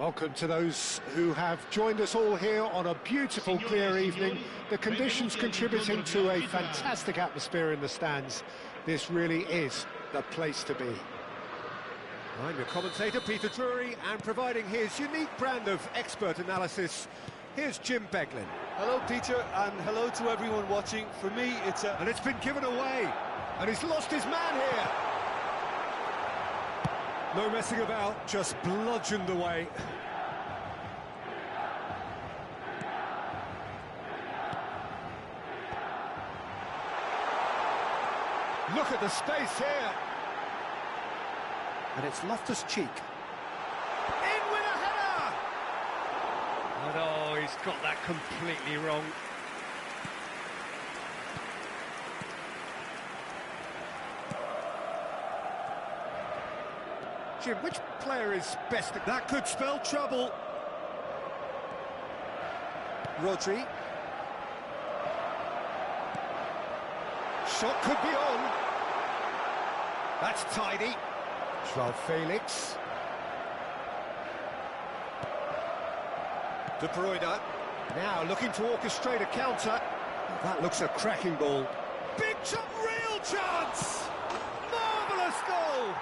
Welcome to those who have joined us all here on a beautiful, clear evening. The conditions contributing to a fantastic atmosphere in the stands. This really is the place to be. I'm your commentator, Peter Drury, and providing his unique brand of expert analysis, here's Jim Beglin. Hello, Peter, and hello to everyone watching. For me, it's a... And it's been given away, and he's lost his man here. No messing about, just bludgeoned away. Look at the space here. And it's Loftus-Cheek. In with a header! And oh, he's got that completely wrong. Jim, which player is best at... That could spell trouble. Rodri. Shot could be on. That's tidy. João Felix. De Bruyne. Now looking to orchestrate a counter. That looks a cracking ball. Big shot, real chance! Marvellous goal!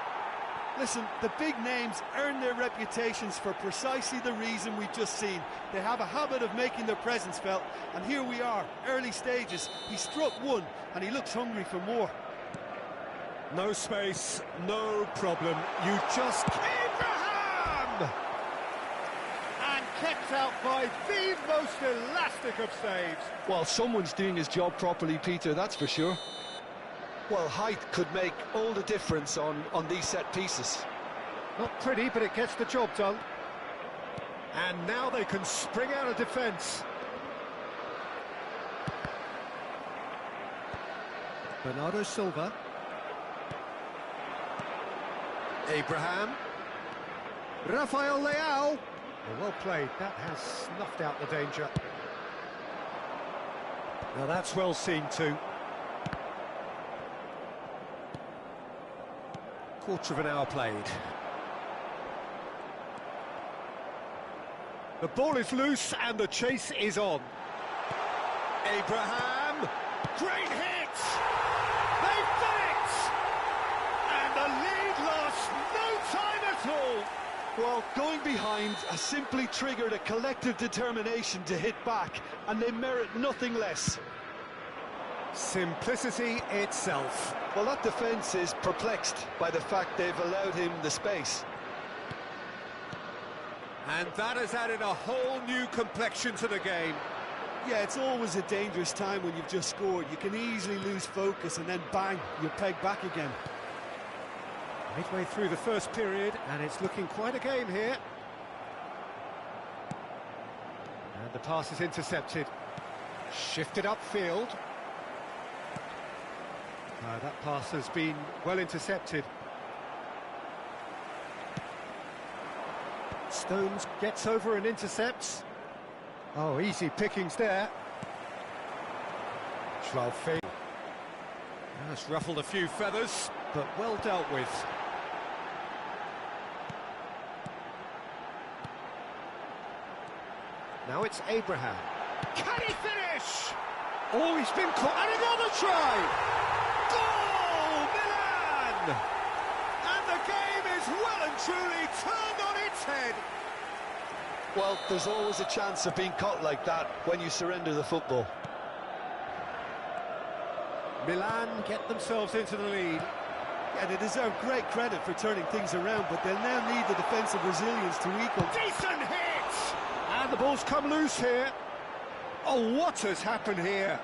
Listen, the big names earn their reputations for precisely the reason we've just seen. They have a habit of making their presence felt, and here we are, early stages. He struck one, and he looks hungry for more. No space, no problem. You just... Abraham! And kept out by the most elastic of saves. Well, someone's doing his job properly, Peter, that's for sure. Well, height could make all the difference on these set pieces. Not pretty, but it gets the job done. And now they can spring out of defence. Bernardo Silva. Abraham. Rafael Leao. Well played, that has snuffed out the danger. Now that's well seen too. Quarter of an hour played. The ball is loose and the chase is on. Abraham, great hit! They've done it! And the lead lost no time at all. Well, going behind has simply triggered a collective determination to hit back, and they merit nothing less. Simplicity itself. Well, that defence is perplexed by the fact they've allowed him the space. And that has added a whole new complexion to the game. Yeah, it's always a dangerous time when you've just scored. You can easily lose focus and then bang, you're pegged back again. Midway through the first period, and it's looking quite a game here. And the pass is intercepted. Shifted upfield. That pass has been well intercepted. Stones gets over and intercepts. Oh, easy pickings there. João Felix. That's ruffled a few feathers, but well dealt with. Now it's Abraham. Can he finish? Oh, he's been caught. And another try! Goal! Milan! And the game is well and truly turned on its head. Well, there's always a chance of being caught like that when you surrender the football. Milan get themselves into the lead. Yeah, they deserve great credit for turning things around, but they'll now need the defensive resilience to equal. Decent hit! And the ball's come loose here. Oh, what has happened here?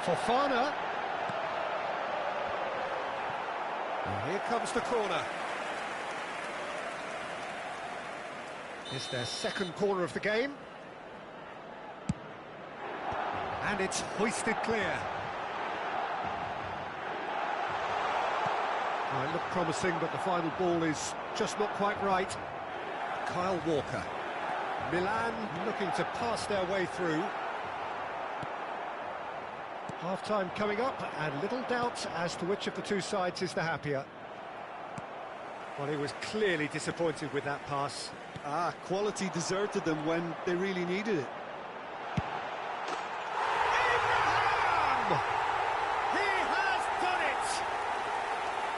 Fofana. And here comes the corner. It's their second corner of the game. And it's hoisted clear. It looked promising, but the final ball is just not quite right. Kyle Walker. Milan looking to pass their way through. Half-time coming up, and little doubt as to which of the two sides is the happier. Well, he was clearly disappointed with that pass. Quality deserted them when they really needed it. Abraham! He has done it!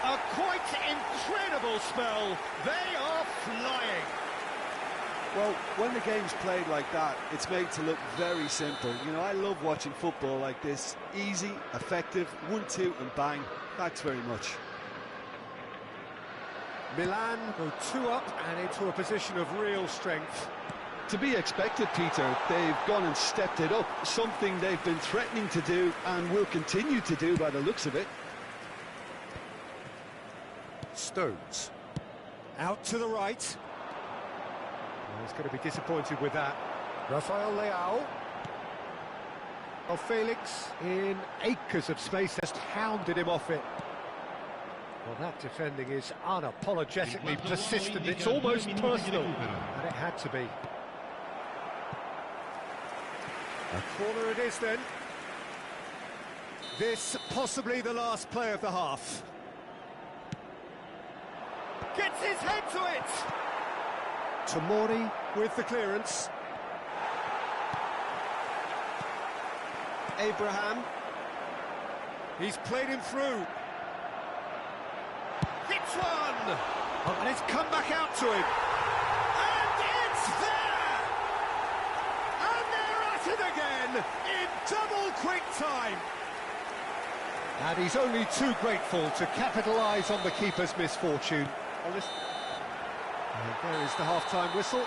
A quite incredible spell. They are flying. Well, when the game's played like that, it's made to look very simple. You know, I love watching football like this. Easy, effective, 1-2 and bang. Thanks very much. Milan go 2 up and into a position of real strength. To be expected, Peter. They've gone and stepped it up. Something they've been threatening to do and will continue to do by the looks of it. Stones. Out to the right. Well, he's going to be disappointed with that. Rafael Leao. Oh, Felix in acres of space just hounded him off it. Well, that defending is unapologetically persistent. It's almost personal, and it had to be. A corner it is then. This possibly the last play of the half. Gets his head to it. Tomori with the clearance. Abraham. He's played him through. Hits one! Oh, and it's come back out to him. And it's there! And they're at it again in double quick time. And he's only too grateful to capitalise on the keeper's misfortune. And there is the half-time whistle.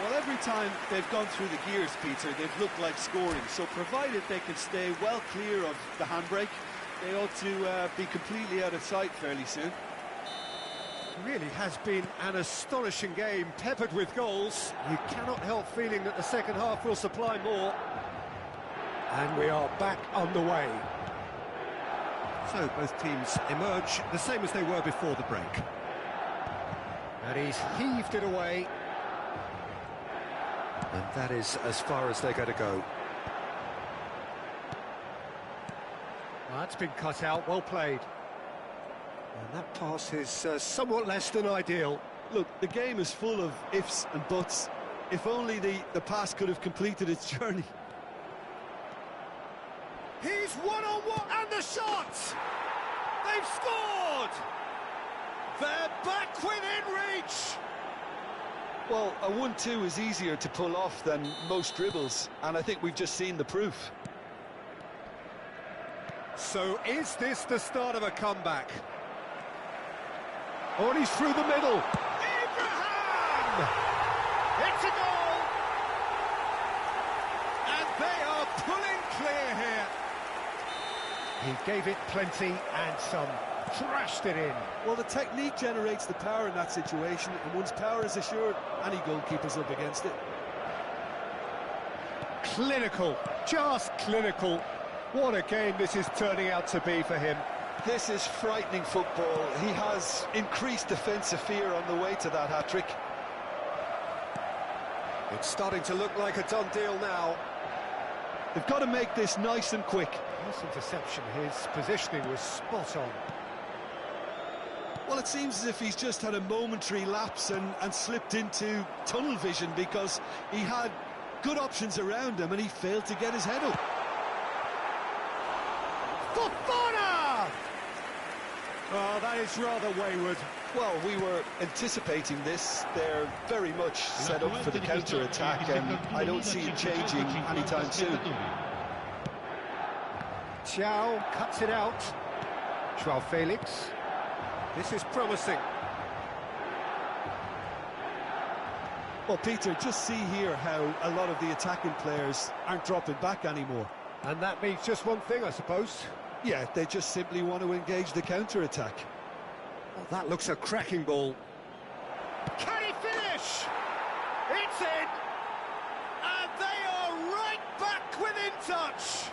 Well, every time they've gone through the gears, Peter, they've looked like scoring. So provided they can stay well clear of the handbrake, they ought to be completely out of sight fairly soon. It really has been an astonishing game, peppered with goals. You cannot help feeling that the second half will supply more. And we are back on the way. So both teams emerge the same as they were before the break. And he's heaved it away. And that is as far as they're going to go. Well, that's been cut out, well played. And that pass is somewhat less than ideal. Look, the game is full of ifs and buts. If only the pass could have completed its journey. He's one-on-one, and the shot! They've scored! They're back within reach! Well, a 1-2 is easier to pull off than most dribbles, and I think we've just seen the proof. So is this the start of a comeback? Oh, and he's through the middle. Abraham! It's a goal! And they are pulling clear here. He gave it plenty and some. Thrashed it in. Well, the technique generates the power in that situation, and once power is assured, any goalkeeper's up against it. Clinical, just clinical. What a game this is turning out to be for him. This is frightening football. He has increased defensive fear on the way to that hat-trick. It's starting to look like a done deal now. They've got to make this nice and quick. Nice interception. His positioning was spot on. Well, it seems as if he's just had a momentary lapse and slipped into tunnel vision, because he had good options around him and he failed to get his head up. Fofana! Oh, that is rather wayward. Well, we were anticipating this. They're very much set up for the counter-attack, and I don't see it changing anytime soon. Thiaw cuts it out. Joao Felix. This is promising. Well, Peter, just see here how a lot of the attacking players aren't dropping back anymore. And that means just one thing, I suppose. Yeah, they just simply want to engage the counter-attack. Oh, that looks a cracking ball. Can he finish? It's in! And they are right back within touch!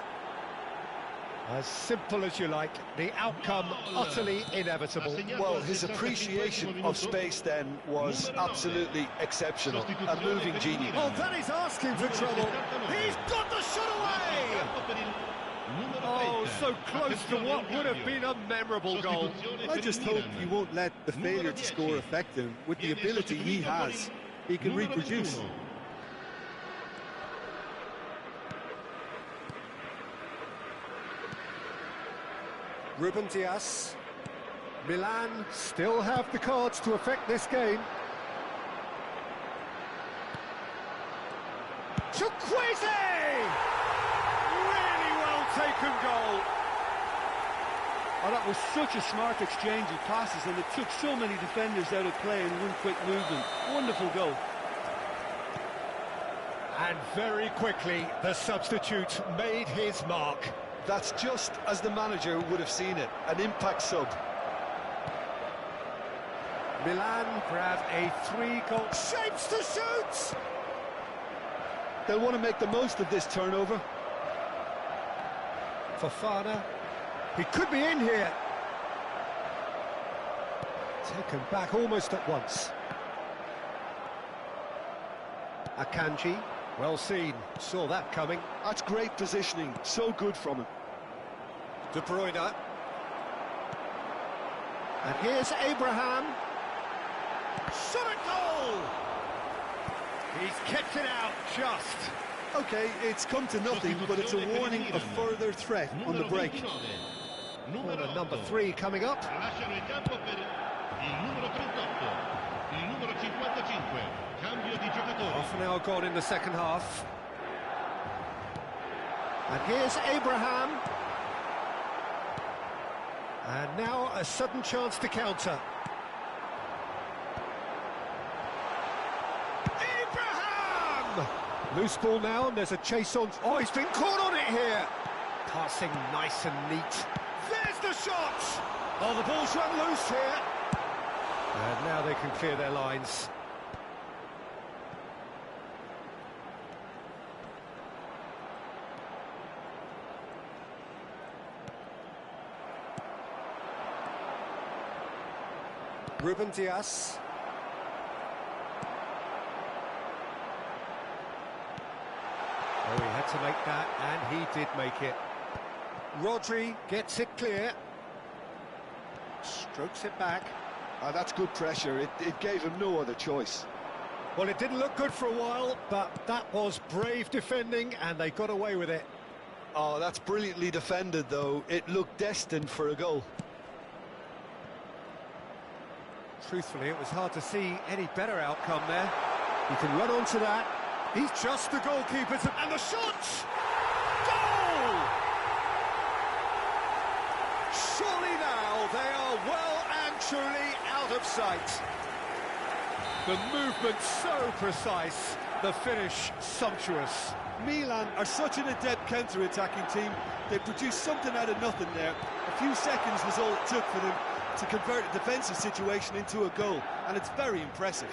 As simple as you like, the outcome utterly inevitable. Well, his appreciation of space then was absolutely exceptional. A moving genius. Oh, that is asking for trouble. He's got the shot away! so close to what would have been a memorable goal. I just hope you won't let the failure to score affect him. With the ability he has, he can reproduce. Ruben Dias. Milan still have the cards to affect this game. Chukwueze! Really well taken goal. Oh, that was such a smart exchange of passes, and it took so many defenders out of play in one quick movement. Wonderful goal. And very quickly, the substitute made his mark. That's just as the manager would have seen it, an impact sub. Milan grab a 3-goal shapes to shoot! They'll want to make the most of this turnover. Fofana, he could be in here. Taken back almost at once. Akanji, well seen, saw that coming. That's great positioning, so good from him. De Bruyne. And here's Abraham. Shot at goal! He's kept it out just. Okay, it's come to nothing, but it's a warning of further threat on the break. Corner number 3 coming up. Half an hour gone in the second half. And here's Abraham. And now a sudden chance to counter. Abraham! Loose ball now, and there's a chase on. Oh, he's been caught on it here. Passing nice and neat. There's the shot! Oh, the ball's run loose here. And now they can clear their lines. Ruben Dias. Oh, he had to make that, and he did make it. Rodri gets it clear. Strokes it back. That's good pressure. It gave him no other choice. Well, it didn't look good for a while, but that was brave defending, and they got away with it. Oh, that's brilliantly defended, though. It looked destined for a goal. Truthfully, it was hard to see any better outcome there. You can run onto that. He's just the goalkeeper, and the shot! Goal! Surely now they are well and truly out of sight. The movement so precise, the finish sumptuous. Milan are such an adept counter-attacking team. They produced something out of nothing there. A few seconds was all it took for them to convert a defensive situation into a goal, and it's very impressive.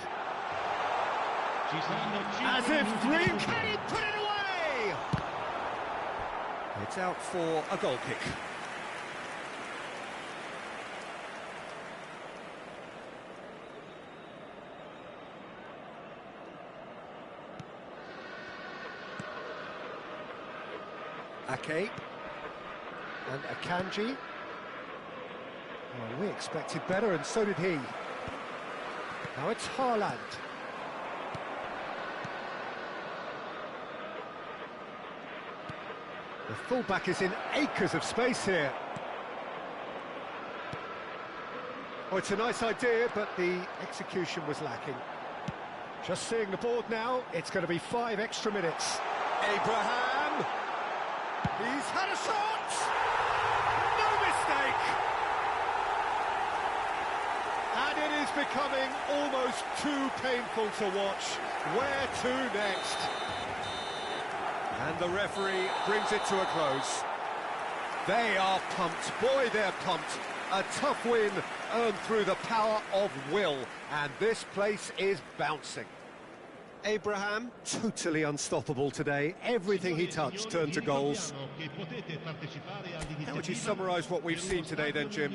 As if dream, can he put it away? It's out for a goal kick. Ake and Akanji. Well, we expected better, and so did he. Now it's Haaland. The fullback is in acres of space here. Oh, it's a nice idea, but the execution was lacking. Just seeing the board now, it's going to be 5 extra minutes. Abraham! He's had a shot! No mistake! And it is becoming almost too painful to watch. Where to next? And the referee brings it to a close. They are pumped. Boy, they're pumped. A tough win earned through the power of will. And this place is bouncing. Abraham, totally unstoppable today. Everything he touched turned to goals. How would you summarise what we've seen today then, Jim?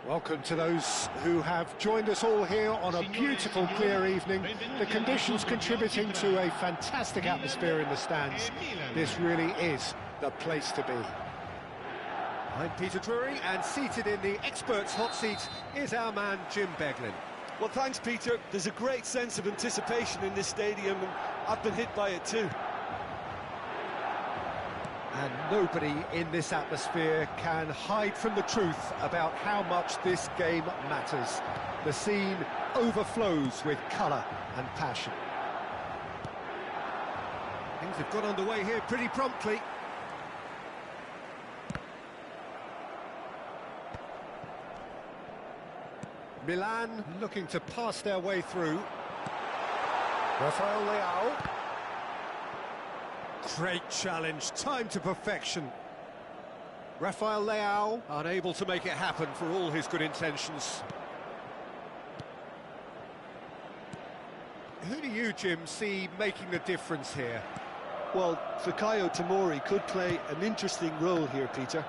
Welcome to those who have joined us all here on a beautiful, clear evening. The conditions contributing to a fantastic atmosphere in the stands. This really is the place to be. I'm Peter Drury, and seated in the experts' hot seat is our man Jim Beglin. Well, thanks, Peter. There's a great sense of anticipation in this stadium, and I've been hit by it too. And nobody in this atmosphere can hide from the truth about how much this game matters. The scene overflows with colour and passion. Things have got underway here pretty promptly. Milan looking to pass their way through. Rafael Leao. Great challenge, timed to perfection. Rafael Leao unable to make it happen for all his good intentions. Who do you, Jim, see making the difference here? Well, Fikayo Tomori could play an interesting role here, Peter.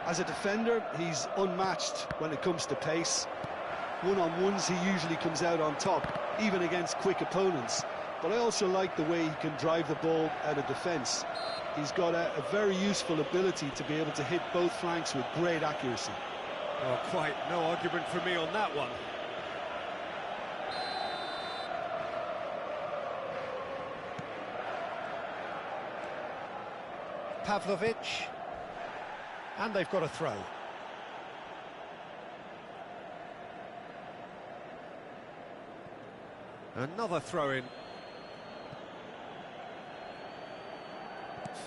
As a defender, he's unmatched when it comes to pace. One-on-ones, he usually comes out on top, even against quick opponents. But I also like the way he can drive the ball out of defence. He's got a very useful ability to be able to hit both flanks with great accuracy. Oh, quite no argument from me on that one. Pavlovic, and they've got a throw. Another throw-in.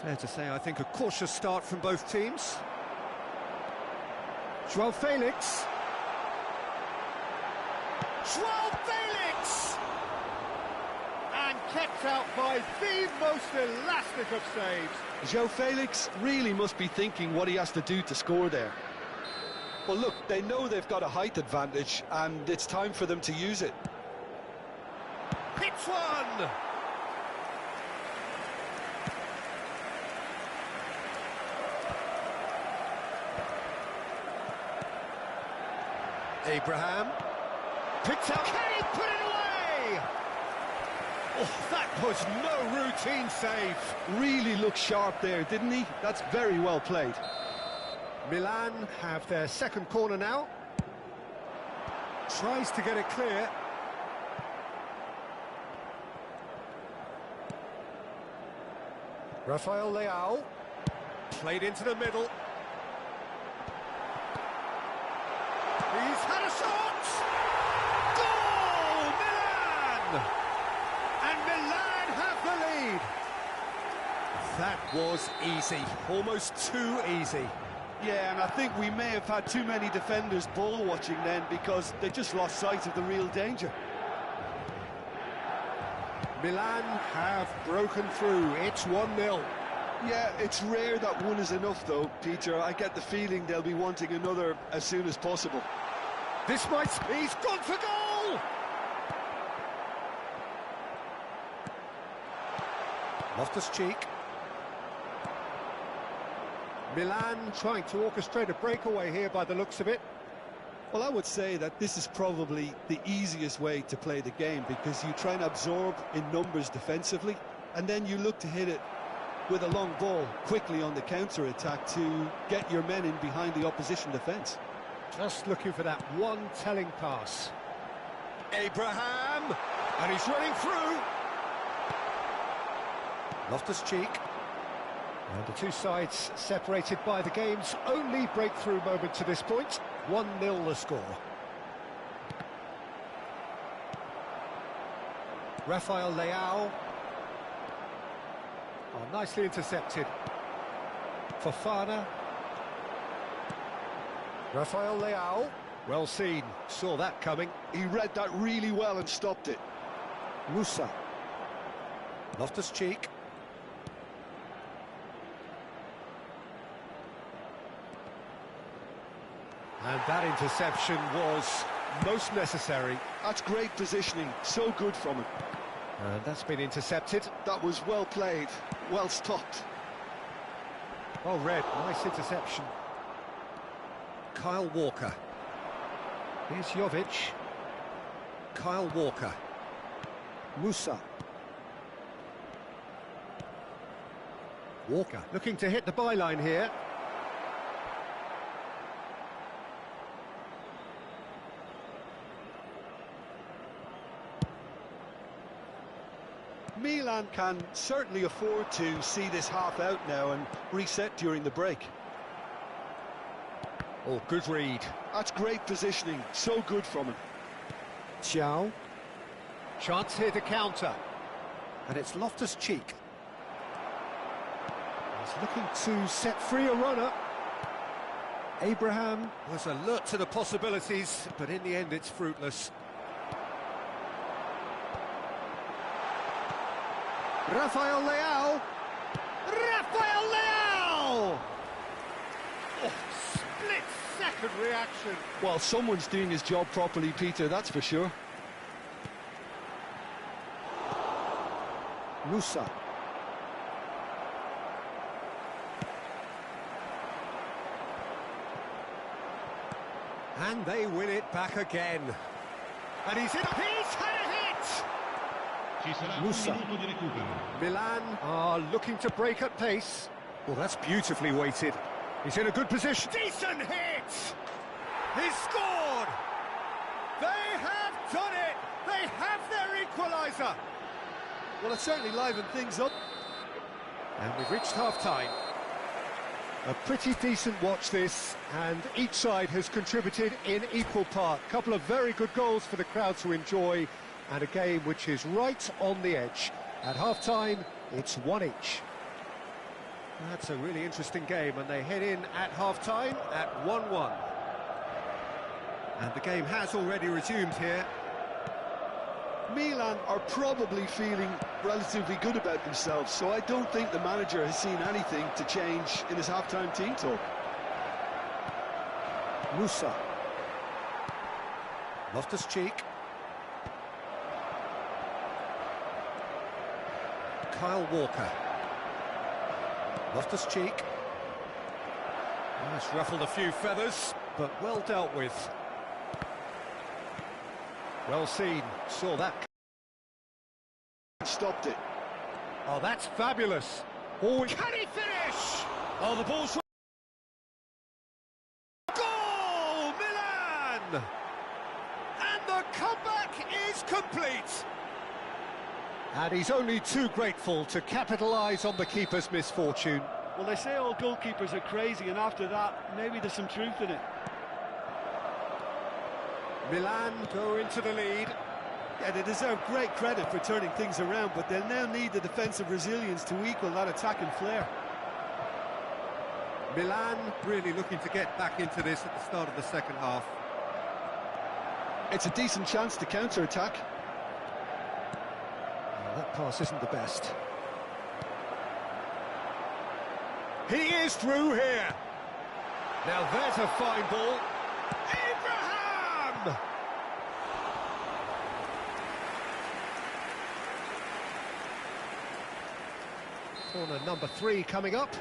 Fair to say, I think, a cautious start from both teams. João Felix. João Felix! And kept out by the most elastic of saves. João Felix really must be thinking what he has to do to score there. Well, look, they know they've got a height advantage, and it's time for them to use it. Hits one! Abraham picks out. Can he put it away? Oh, that was no routine save. Really looked sharp there, didn't he? That's very well played. Milan have their second corner now. Tries to get it clear. Rafael Leao played into the middle. He's had a shot! Goal! Milan! And Milan have the lead. That was easy, almost too easy. Yeah, and I think we may have had too many defenders ball watching then, because they just lost sight of the real danger. Milan have broken through. It's 1-0. Yeah, it's rare that one is enough though, Peter. I get the feeling they'll be wanting another as soon as possible. This might... He's gone for goal! Loftus-Cheek. Milan trying to orchestrate a breakaway here by the looks of it. Well, I would say that this is probably the easiest way to play the game, because you try and absorb in numbers defensively, and then you look to hit it with a long ball quickly on the counter-attack to get your men in behind the opposition defence. Just looking for that one telling pass. Abraham! And he's running through! Loftus-Cheek. And the two sides separated by the game's only breakthrough moment to this point. 1-0 the score. Rafael Leao. Oh, nicely intercepted. Fofana. Rafael Leao. Well seen. Saw that coming. He read that really well and stopped it. Musa. Loftus-Cheek. And that interception was most necessary. That's great positioning, so good from him. And that's been intercepted. That was well played, well stopped. Well read, nice interception. Kyle Walker. Here's Jovic. Kyle Walker. Musa. Walker looking to hit the byline here. Milan can certainly afford to see this half out now and reset during the break. Oh, good read. That's great positioning, so good from him. Xiao. Chance here to counter. And it's Loftus-Cheek. He's looking to set free a runner. Abraham was alert to the possibilities, but in the end it's fruitless. Rafael Leao! Rafael Leao! Oh, split-second reaction. Well, someone's doing his job properly, Peter, that's for sure. Musa. And they win it back again. And he's in. He's had a hit! Musa. Milan are looking to break at pace. Well, that's beautifully weighted. He's in a good position. Decent hit! He's scored! They have done it! They have their equaliser! Well, it certainly livened things up. And we've reached half-time. A pretty decent watch this, and each side has contributed in equal part. A couple of very good goals for the crowd to enjoy, and a game which is right on the edge. At half-time, it's one each. That's a really interesting game, and they head in at half-time at 1-1. And the game has already resumed here. Milan are probably feeling relatively good about themselves, so I don't think the manager has seen anything to change in his half-time team talk. Musa. Loftus-Cheek. Kyle Walker. Loftus-Cheek. It's ruffled a few feathers, but well dealt with. Well seen, saw that. Stopped it. Oh, that's fabulous. Oh, can he finish? Oh, the ball's... Goal, Milan! And the comeback is complete. And he's only too grateful to capitalise on the keeper's misfortune. Well, they say all goalkeepers are crazy, and after that, maybe there's some truth in it. Milan go into the lead. Yeah, they deserve great credit for turning things around, but they'll now need the defensive resilience to equal that attacking flair. Milan really looking to get back into this at the start of the second half. It's a decent chance to counter-attack. That pass isn't the best. He is through here. Now there's a fine ball. Abraham! Corner number 3 coming up.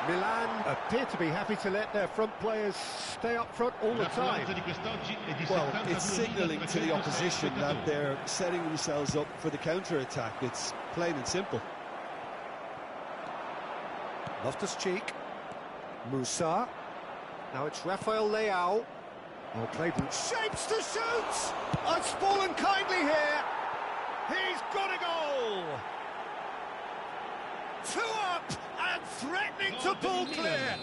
Milan appear to be happy to let their front players stay up front all the time. Well, it's signalling to the opposition that they're setting themselves up for the counter-attack. It's plain and simple. Loftus-Cheek. Musa. Now it's Rafael Leao. Oh, played with shapes to shoot! It's fallen kindly here. He's got a goal! 2 up and threatening to pull clear.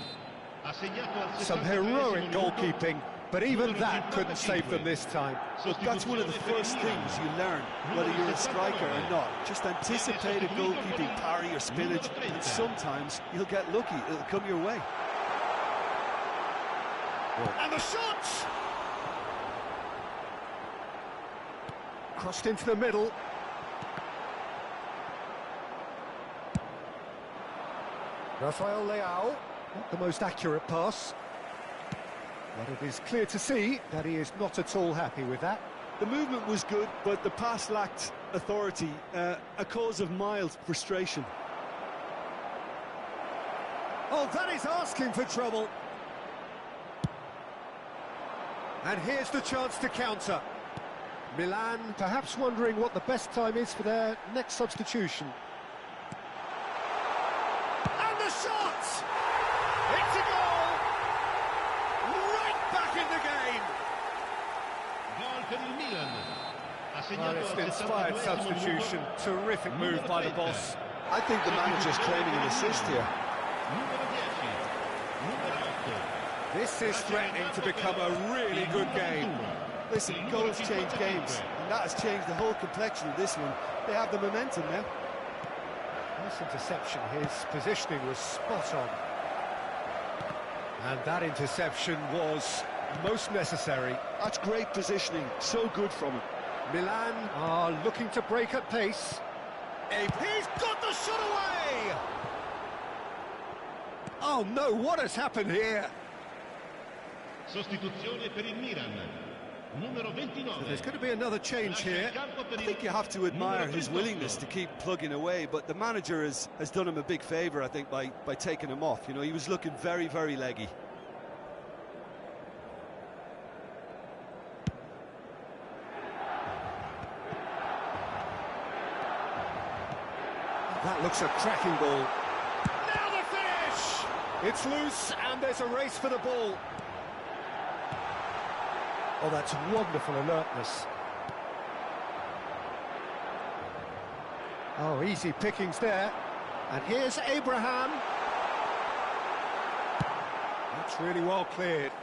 Some heroic goalkeeping, but even that couldn't save them this time. Look, that's one of the first things you learn, whether you're a striker or not. Just anticipate a goalkeeping parry or spillage, and sometimes you'll get lucky. It'll come your way. And the shot! Crossed into the middle. Rafael Leao, not the most accurate pass. But it is clear to see that he is not at all happy with that. The movement was good, but the pass lacked authority, a cause of mild frustration. Oh, that is asking for trouble. And here's the chance to counter. Milan perhaps wondering what the best time is for their next substitution. And the shot! It's a goal! Right back in the game! Well, it's an inspired substitution. Terrific move by the boss. I think the manager's claiming an assist here. This is threatening to become a really good game. Listen, goals change games, and that has changed the whole complexion of this one. They have the momentum now. Nice interception. His positioning was spot on. And that interception was most necessary. That's great positioning, so good from him. Milan are looking to break at pace. He's got the shot away! Oh no, what has happened here? Sostituzione per il Milan. Numero 29. So there's going to be another change here. I think you have to admire his willingness to keep plugging away, but the manager has done him a big favour, I think, by taking him off. You know, he was looking very, very leggy. That looks a cracking ball. Now the finish! It's loose and there's a race for the ball. Oh, that's wonderful alertness. Oh, easy pickings there. And here's Abraham. That's really well cleared.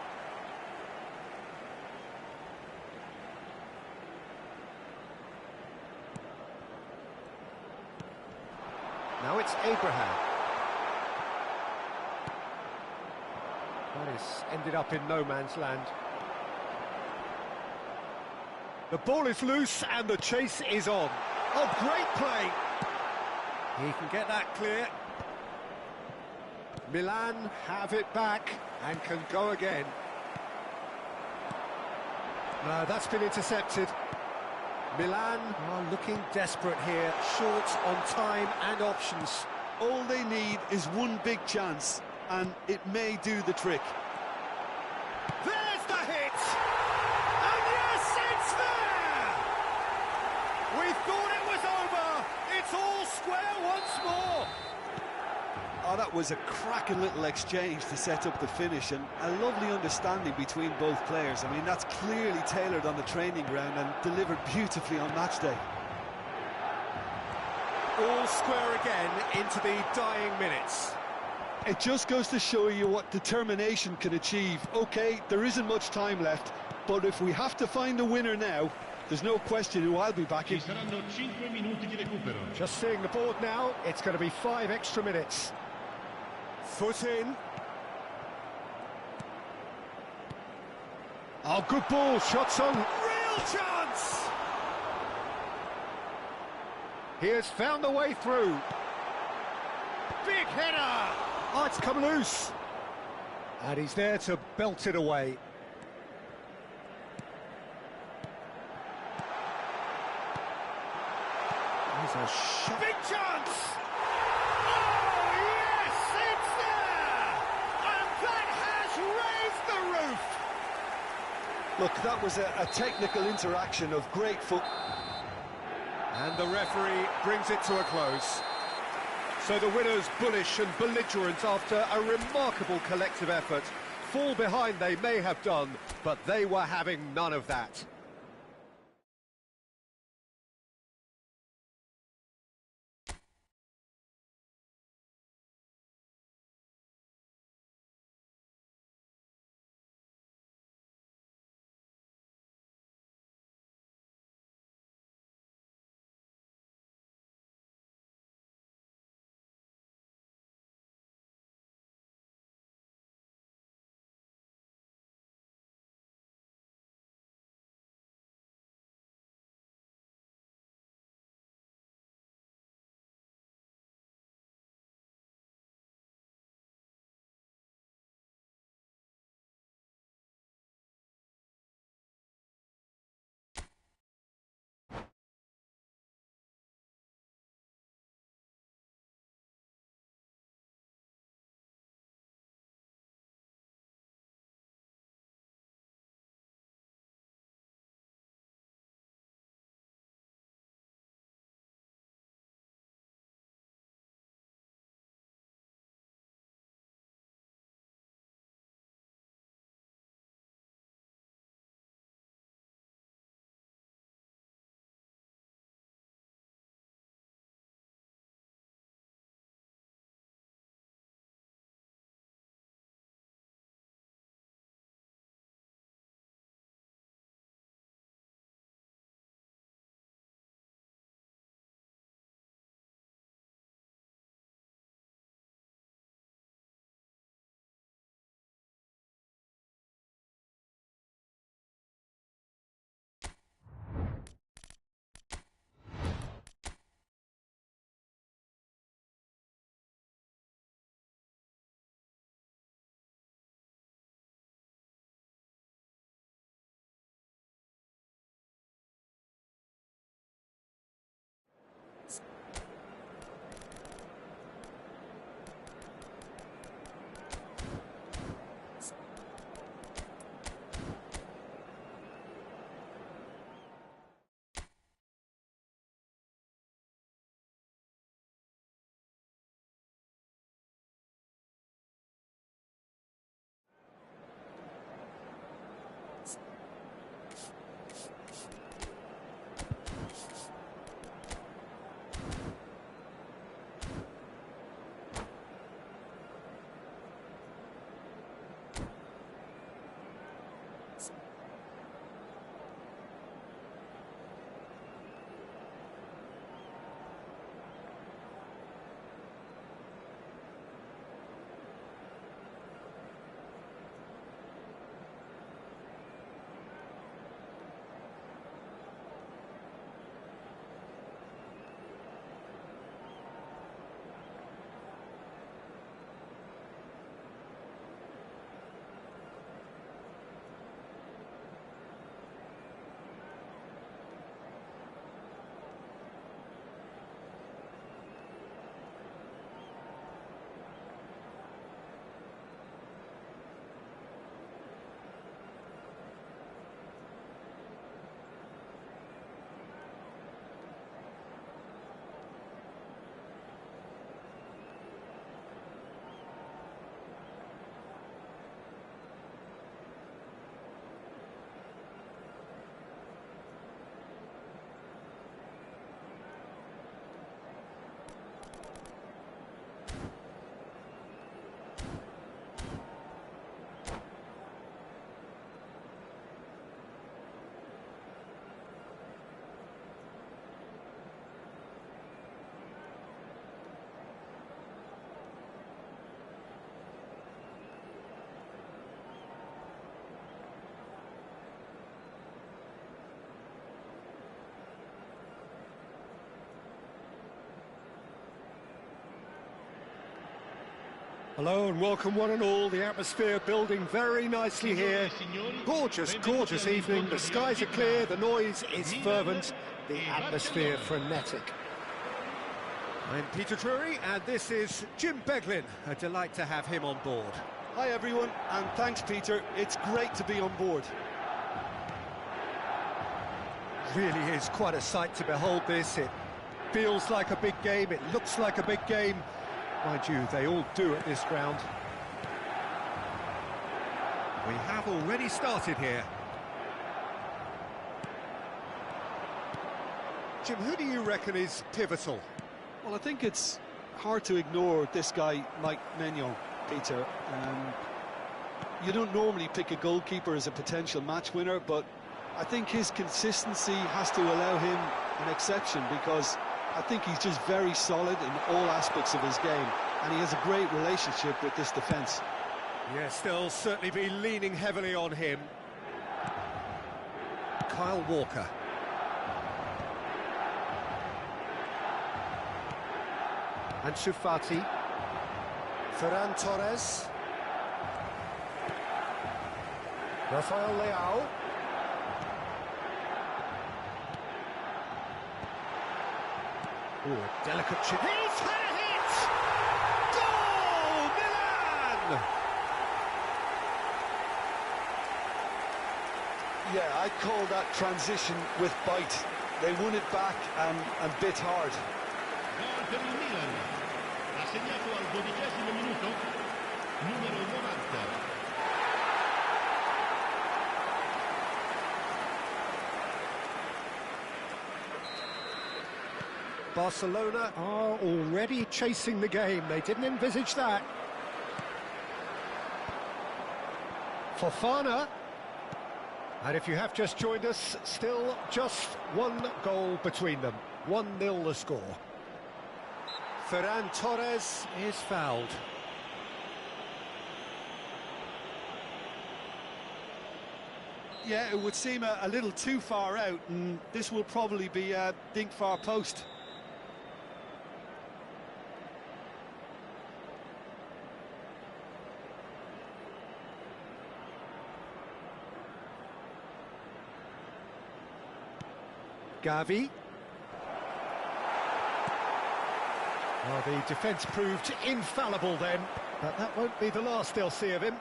Now it's Abraham. That has ended up in no man's land. The ball is loose and the chase is on. Oh, great play! He can get that clear. Milan have it back and can go again. No, that's been intercepted. Milan are looking desperate here, short on time and options. All they need is one big chance, and it may do the trick. There's the hit! And yes, it's there! We thought it was over! It's all square once more! Oh, that was a cracking little exchange to set up the finish, and a lovely understanding between both players. I mean, that's clearly tailored on the training ground and delivered beautifully on match day. All square again into the dying minutes. It just goes to show you what determination can achieve. OK, there isn't much time left, but if we have to find a winner now, there's no question who I'll be backing. Just seeing the board now, it's going to be 5 extra minutes. Foot in. Oh, good ball, shots on. Real chance! He has found the way through. Big header! Oh, it's come loose. And he's there to belt it away. Here's a shot. Big chance! Oh, yes, it's there! And that has raised the roof! Look, that was a technical interaction of great foot. And the referee brings it to a close. So the winners, bullish and belligerent after a remarkable collective effort. Fall behind they may have done, but they were having none of that. Hello and welcome one and all. The atmosphere building very nicely here. Gorgeous, gorgeous evening. The skies are clear, the noise is fervent, the atmosphere frenetic. I'm Peter Drury and this is Jim Beglin. A delight to have him on board. Hi everyone, and thanks Peter. It's great to be on board. Really is quite a sight to behold this. It feels like a big game, it looks like a big game. Mind you, they all do at this ground. We have already started here. Jim, who do you reckon is pivotal? Well, I think it's hard to ignore this guy, Mike Maignan, Peter. You don't normally pick a goalkeeper as a potential match winner, but I think his consistency has to allow him an exception, because I think he's just very solid in all aspects of his game, and he has a great relationship with this defence. Yes, they'll certainly be leaning heavily on him. Kyle Walker. Ansu Fati. Ferran Torres. Rafael Leao. Oh, delicate chip. He's had a hit! Goal! Milan! Yeah, I'd call that transition with bite. They won it back and bit hard. Gol per il Milan. Ha segnato al 12° minuto, numero 90. Barcelona are already chasing the game. They didn't envisage that. Fofana. And if you have just joined us, still just one goal between them. 1-0 the score. Ferran Torres is fouled. Yeah, it would seem a little too far out, and this will probably be a dink far post. Gavi. Well, the defence proved infallible then, but that won't be the last they'll see of him.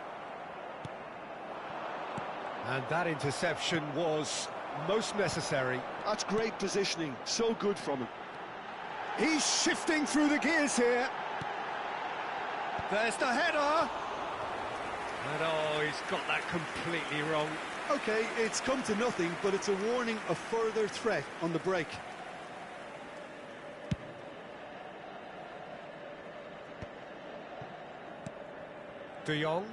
And that interception was most necessary. That's great positioning, so good from him. He's shifting through the gears here. There's the header. And oh, he's got that completely wrong. OK, it's come to nothing, but it's a warning of further threat on the break. De Jong.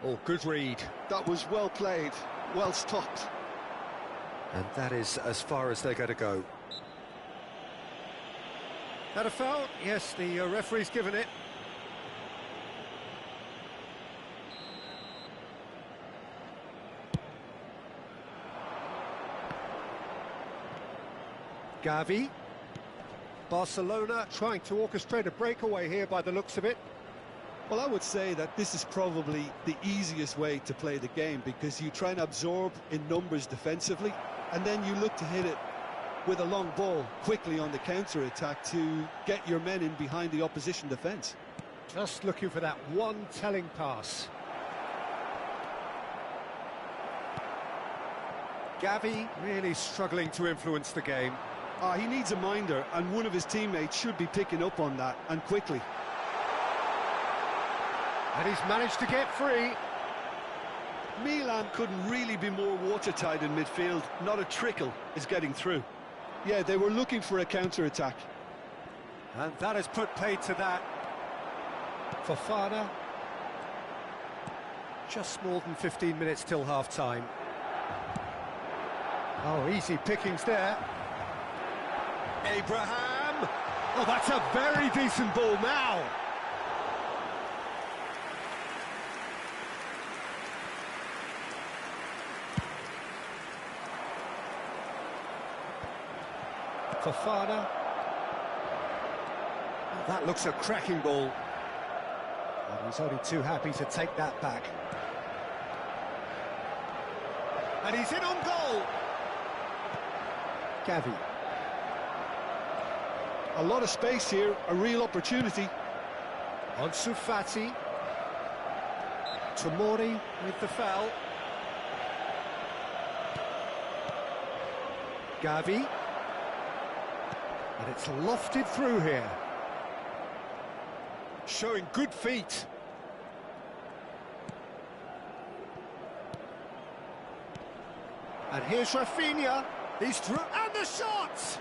Oh, good read. That was well played, well stopped. And that is as far as they're going to go. Had a foul? Yes, the referee's given it. Gavi. Barcelona trying to orchestrate a breakaway here by the looks of it. Well, I would say that this is probably the easiest way to play the game, because you try and absorb in numbers defensively, and then you look to hit it with a long ball quickly on the counter-attack to get your men in behind the opposition defence. Just looking for that one telling pass. Gavi really struggling to influence the game. He needs a minder, and one of his teammates should be picking up on that, and quickly. And he's managed to get free. Milan couldn't really be more watertight in midfield. Not a trickle is getting through. Yeah, they were looking for a counter-attack. And that has put paid to that. Fofana. Just more than 15 minutes till half-time. Oh, easy pickings there. Abraham. Oh, that's a very decent ball now. Fofana. That looks a cracking ball. And he's only too happy to take that back. And he's in on goal! Gavi. A lot of space here, a real opportunity. Ansu Fati. Tomori with the foul. Gavi. And it's lofted through here. Showing good feet. And here's Rafinha. He's through, and the shot!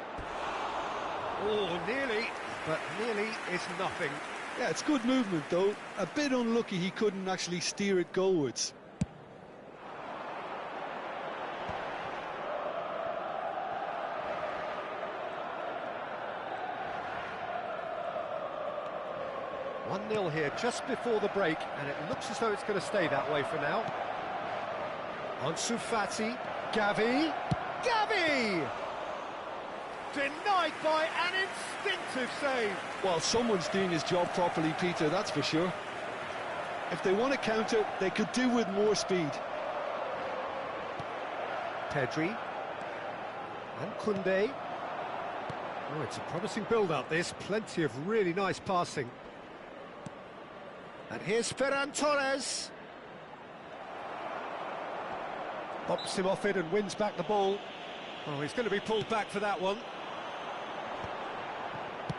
Oh, nearly, but nearly is nothing. Yeah, it's good movement though. A bit unlucky he couldn't actually steer it goalwards. One 0 here just before the break, and it looks as though it's going to stay that way for now. Ansu Fati, Gavi, Gavi! Denied by an instinctive save. Well, someone's doing his job properly, Peter, that's for sure. If they want to counter, they could do with more speed. Pedri. And Koundé. Oh, it's a promising build-up, this. Plenty of really nice passing. And here's Ferran Torres. Bops him off it and wins back the ball. Oh, he's going to be pulled back for that one.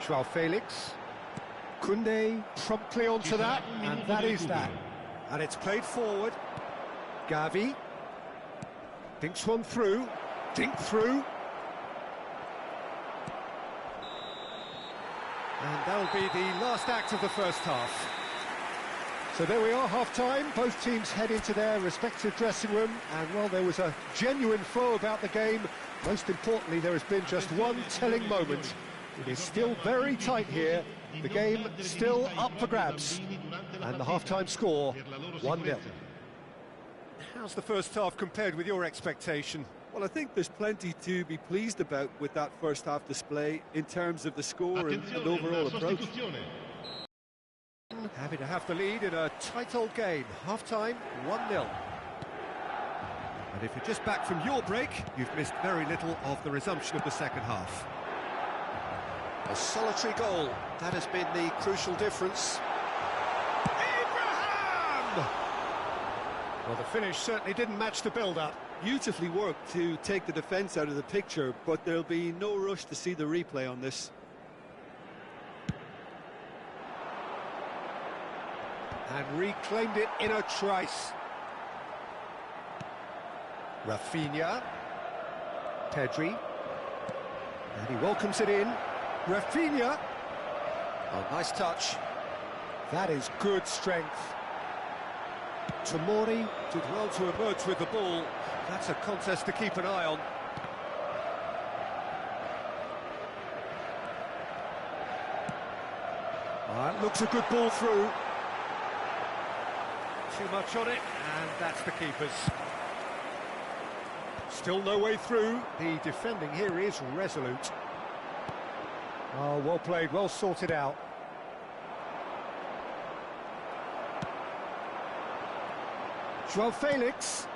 Joao Felix. Koundé promptly onto that, and that is that. And it's played forward. Gavi. Dinks one through. Dink through. And that'll be the last act of the first half. So there we are, half-time. Both teams head into their respective dressing room, and well, there was a genuine flow about the game. Most importantly, there has been just one telling moment. It is still very tight here. The game still up for grabs. And the half-time score, 1-0. How's the first half compared with your expectation? Well, I think there's plenty to be pleased about with that first half display in terms of the score and overall approach. Happy to have the lead in a tight old game. Half-time, 1-0. And if you're just back from your break, you've missed very little of the resumption of the second half. A solitary goal, that has been the crucial difference. Abraham! Well, the finish certainly didn't match the build-up. Beautifully worked to take the defence out of the picture, but there'll be no rush to see the replay on this. And reclaimed it in a trice. Rafinha. Pedri. And he welcomes it in. Rafinha. Oh, nice touch. That is good strength. Tomori did well to emerge with the ball. That's a contest to keep an eye on. That looks a good ball through. Too much on it, and that's the keeper's. Still no way through. The defending here is resolute. Oh, well played, well sorted out. Joao Felix.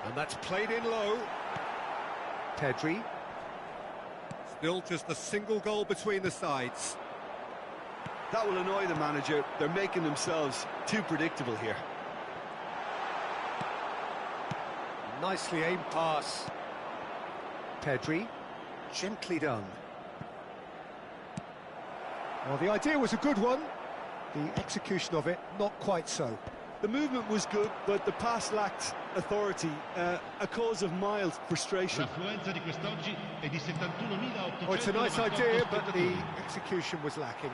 And that's played in low. Pedri. Still just a single goal between the sides. That will annoy the manager. They're making themselves too predictable here. Nicely aimed pass. Pedri. Gently done. Well, the idea was a good one. The execution of it, not quite so. The movement was good, but the pass lacked authority, a cause of mild frustration. Oh, it's a nice idea, but the execution was lacking.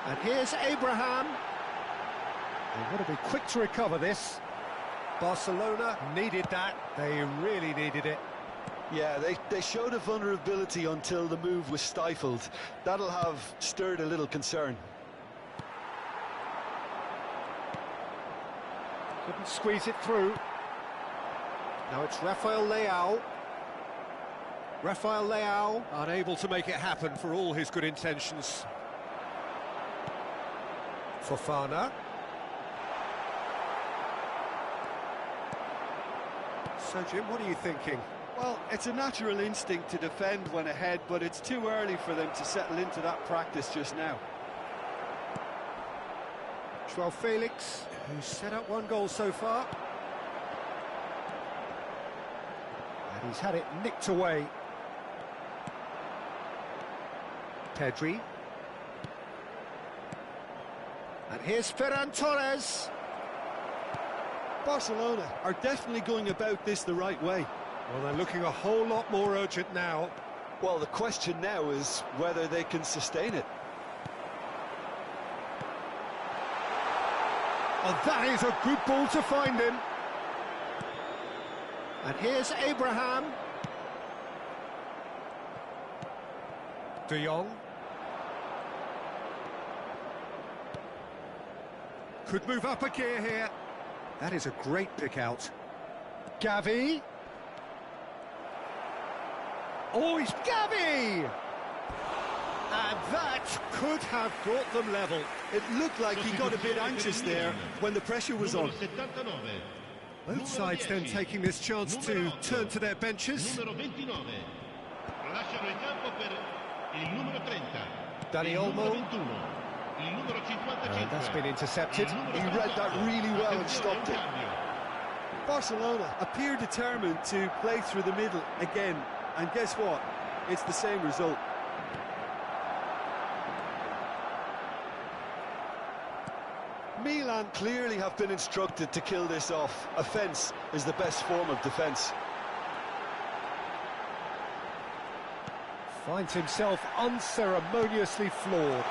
And here's Abraham. They've got to be quick to recover this. Barcelona needed that. They really needed it. Yeah, they showed a vulnerability until the move was stifled. That'll have stirred a little concern. Couldn't squeeze it through. Now it's Rafael Leao. Rafael Leao unable to make it happen for all his good intentions. Fofana. So, Jim, what are you thinking? Well, it's a natural instinct to defend when ahead, but it's too early for them to settle into that practice just now. Joao Felix, who's set up one goal so far. And he's had it nicked away. Pedri. And here's Ferran Torres. Barcelona are definitely going about this the right way. Well, they're looking a whole lot more urgent now. Well, the question now is whether they can sustain it. Oh, that is a good ball to find him. And here's Abraham. De Jong. Could move up a gear here. That is a great pick out. Gavi. Oh, he's Gavi! And that could have brought them level. It looked like he got a bit anxious there when the pressure was on. Both sides then taking this chance to turn to their benches. Dani Olmo. And that's been intercepted. He read that really well and stopped it. Barcelona appear determined to play through the middle again. And guess what? It's the same result. Milan clearly have been instructed to kill this off. Offence is the best form of defence. Finds himself unceremoniously floored.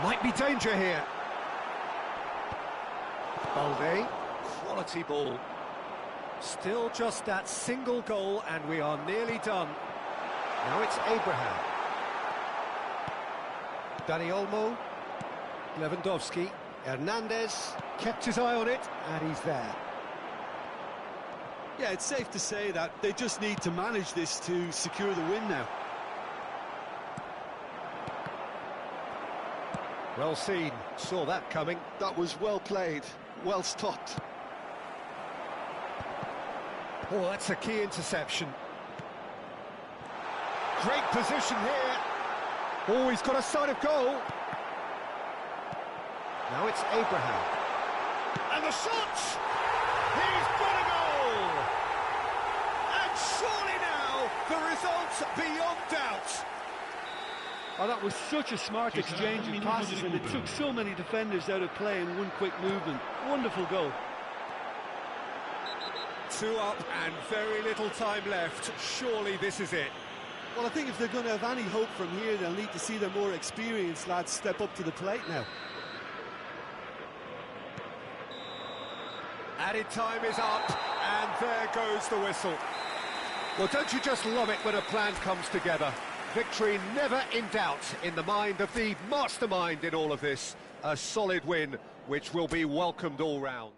Might be danger here. Balde, quality ball. Still just that single goal and we are nearly done. Now it's Abraham. Dani Olmo. Lewandowski. Hernandez kept his eye on it and he's there. Yeah, it's safe to say that they just need to manage this to secure the win now. Well seen, saw that coming. That was well played, well stopped. Oh, that's a key interception. Great position here. Oh, he's got a sight of goal. Now it's Abraham. And the shot! He's got a goal! And surely now, the result's beyond doubt. Oh, that was such a smart exchange of passes and it took so many defenders out of play in one quick movement. Wonderful goal. 2 up and very little time left. Surely this is it. Well, I think if they're going to have any hope from here, they'll need to see their more experienced lads step up to the plate now. Added time is up, and there goes the whistle. Well, don't you just love it when a plan comes together? Victory never in doubt in the mind of the mastermind in all of this. A solid win, which will be welcomed all round.